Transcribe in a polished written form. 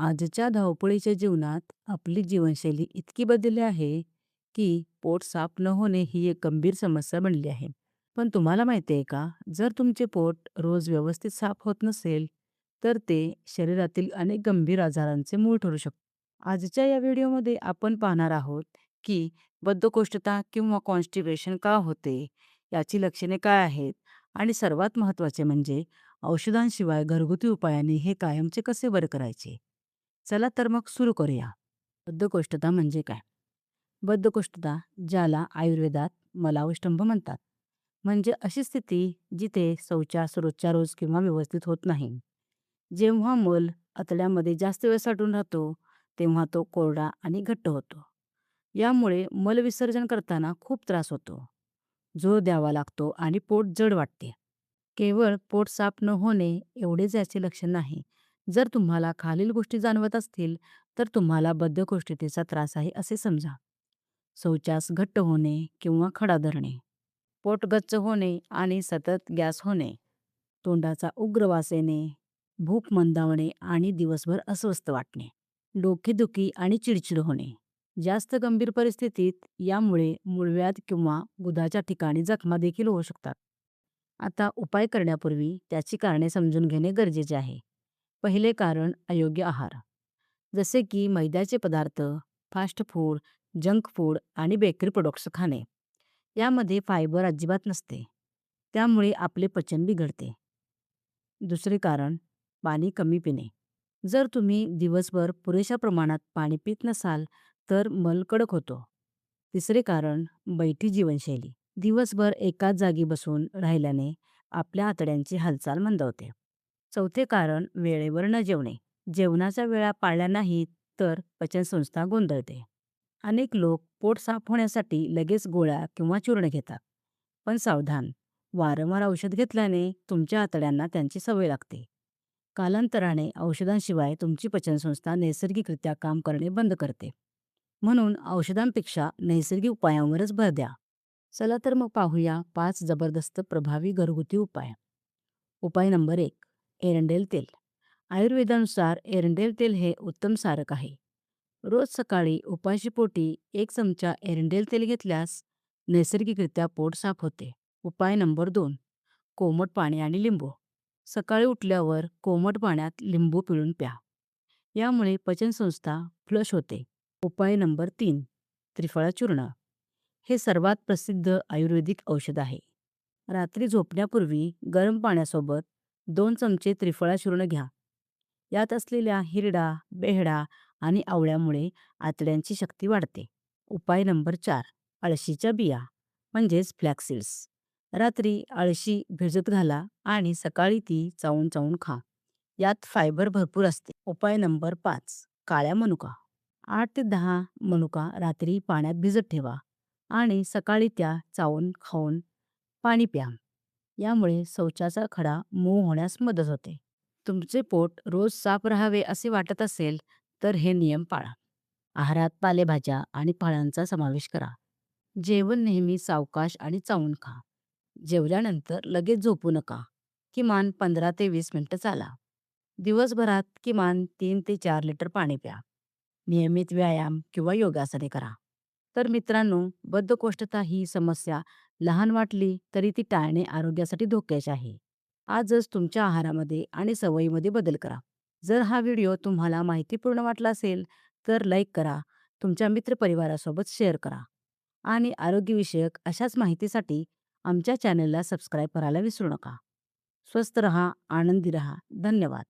आजच्या धावपळीच्या जीवनात आपली जीवनशैली इतकी बदलली आहे, की पोट साफ न होणे ही एक गंभीर समस्या बनली आहे. पण तुम्हाला माहिती आहे का, जर तुमचे पोट रोज व्यवस्थित साफ होत नसेल, तर ते शरीरातील अनेक गंभीर आजारांचे मूळ ठरू शकते. आजच्या या व्हिडिओमध्ये आपण पाहणार आहोत, की बद्धकोष्ठता किंवा कॉन्स्टिपेशन का होते, याची लक्षणे काय आहेत आणि सर्वात महत्त्वाचे म्हणजे औषधांशिवाय घरगुती उपायाने हे कायमचे कसे बरे करायचे. चला तर मग सुरू करूया. बद्धकोष्ठता म्हणजे काय? बद्धकोष्ठता, ज्याला आयुर्वेदात मलावष्टंभ म्हणतात, म्हणजे अशी स्थिती जिथे शौचास रोजच्या रोज किंवा व्यवस्थित होत नाही. जेव्हा मल आतड्यामध्ये जास्त वेळ साठून राहतो, तेव्हा तो कोरडा आणि घट्ट होतो. यामुळे मलविसर्जन करताना खूप त्रास होतो, जोर द्यावा लागतो आणि पोट जड वाटते. केवळ पोट साफ न होणे एवढेच याचे लक्षण नाही. जर तुम्हाला खालील गोष्टी जाणवत असतील, तर तुम्हाला बद्धकोष्ठतेचा त्रास आहे असे समजा. शौचास घट्ट होणे किंवा खडा धरणे, पोट गच्च होणे आणि सतत गॅस होणे, तोंडाचा उग्र वास येणे, भूक मंदावणे आणि दिवसभर अस्वस्थ वाटणे, डोकेदुखी आणि चिडचिड होणे. जास्त गंभीर परिस्थितीत यामुळे मूळव्याध किंवा गुदाच्या ठिकाणी जखमा देखील होऊ शकतात. आता उपाय करण्यापूर्वी त्याची कारणे समजून घेणे गरजेचे आहे. पहिले कारण अयोग्य आहार, जसे की मैद्याचे पदार्थ, फास्ट फूड, जंक फूड आणि बेकरी प्रोडक्ट्स खाणे. यामध्ये फायबर अजिबात नसते, त्यामुळे आपले पचन बिघडते. दुसरे कारण पाणी कमी पिणे. जर तुम्ही दिवसभर पुरेशा प्रमाणात पाणी पित नसाल, तर मल कडक होतो. तिसरे कारण बैठी जीवनशैली. दिवसभर एकाच जागी बसून राहिल्याने आपल्या आतड्यांची हालचाल मंदावते. चौथे कारण वेळेवर न जेवणे. जेवणाच्या वेळा पाळल्या नाहीत तर पचनसंस्था गोंधळते. अनेक लोक पोट साफ होण्यासाठी लगेच गोळ्या किंवा चूर्ण घेतात. पण सावधान, वारंवार औषध घेतल्याने तुमच्या आतड्यांना त्यांची सवय लागते. कालांतराने औषधांशिवाय तुमची पचनसंस्था नैसर्गिकरित्या काम करणे बंद करते. म्हणून औषधांपेक्षा नैसर्गिक उपायांवरच भर द्या. चला तर मग पाहूया 5 जबरदस्त प्रभावी घरगुती उपाय. उपाय नंबर 1, एरंडेल तेल. आयुर्वेदानुसार एरंडेल तेल हे उत्तम सारक आहे. रोज सकाळी उपाशीपोटी 1 चमचा एरंडेल तेल घेतल्यास नैसर्गिकरित्या पोट साफ होते. उपाय नंबर 2, कोमट पाणी आणि लिंबू. सकाळी उठल्यावर कोमट पाण्यात लिंबू पिळून प्या. यामुळे पचनसंस्था फ्लश होते. उपाय नंबर 3, त्रिफळा चूर्ण. हे सर्वात प्रसिद्ध आयुर्वेदिक औषध आहे. रात्री झोपण्यापूर्वी गरम पाण्यासोबत 2 चमचे त्रिफळा चूर्ण घ्या. यात असलेल्या हिरडा, बेहडा आणि आवळ्यामुळे आतड्यांची शक्ती वाढते. उपाय नंबर 4, अळशीच्या बिया म्हणजेच फ्लॅक्स. रात्री अळशी भिजत घाला आणि सकाळी ती चावून चावून खा. यात फायबर भरपूर असते. उपाय नंबर 5, काळ्या मनुका. 8 ते 10 मनुका रात्री पाण्यात भिजत ठेवा आणि सकाळी त्या चावून खाऊन पाणी प्या. यामुळे शौचाचा खडा मऊ होण्यास मदत होते. तुमचे पोट रोज साफ राहावे असे वाटत असेल, तर हे नियम पाळा. आहारात पालेभाज्या आणि फळांचा समावेश करा. जेवण नेहमी सावकाश आणि चावून खा. जेवल्यानंतर लगेच झोपू नका. किमान 15 ते 20 मिनिटं चाला. दिवसभरात किमान 3 ते 4 लिटर पाणी प्या. नियमित व्यायाम किंवा योगासने करा. तर मित्रांनो, बद्धकोष्ठता ही समस्या लहान वाटली तरी ती टाळणे आरोग्यासाठी धोक्याचे आहे. आजच तुमच्या आहारामध्ये आणि सवयीमध्ये बदल करा. जर हा व्हिडिओ तुम्हाला माहितीपूर्ण वाटला असेल, तर लाईक करा, तुमच्या मित्रपरिवारासोबत शेअर करा आणि आरोग्यविषयक अशाच माहितीसाठी आमच्या चॅनलला सबस्क्राईब करायला विसरू नका. स्वस्थ रहा, आनंदी रहा. धन्यवाद.